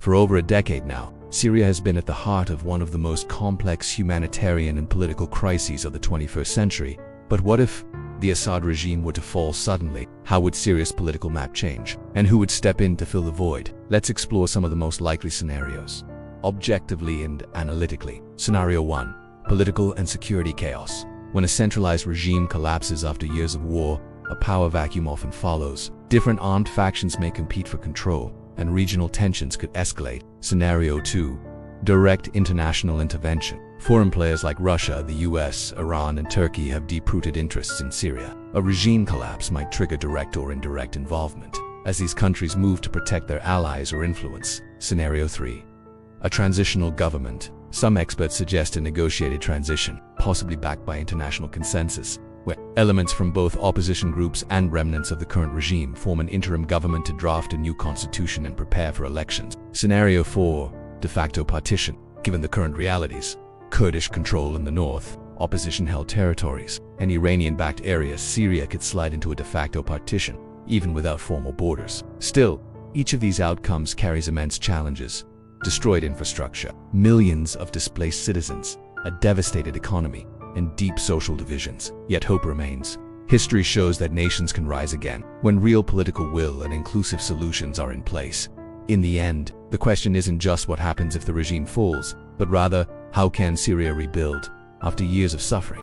For over a decade now, Syria has been at the heart of one of the most complex humanitarian and political crises of the 21st century. But what if the Assad regime were to fall suddenly? How would Syria's political map change? And who would step in to fill the void? Let's explore some of the most likely scenarios, objectively and analytically. Scenario 1. Political and security chaos. When a centralized regime collapses after years of war, a power vacuum often follows. Different armed factions may compete for control, and regional tensions could escalate. Scenario 2. Direct international intervention. Foreign players like Russia, the US, Iran, and Turkey have deep-rooted interests in Syria. A regime collapse might trigger direct or indirect involvement, as these countries move to protect their allies or influence. Scenario 3. A transitional government. Some experts suggest a negotiated transition, possibly backed by international consensus, where elements from both opposition groups and remnants of the current regime form an interim government to draft a new constitution and prepare for elections. Scenario 4. De facto partition. Given the current realities, Kurdish control in the north, opposition-held territories, and Iranian-backed areas, Syria could slide into a de facto partition, even without formal borders. Still, each of these outcomes carries immense challenges. Destroyed infrastructure, millions of displaced citizens, a devastated economy, and deep social divisions. Yet hope remains. History shows that nations can rise again when real political will and inclusive solutions are in place. In the end, the question isn't just what happens if the regime falls, but rather, how can Syria rebuild after years of suffering?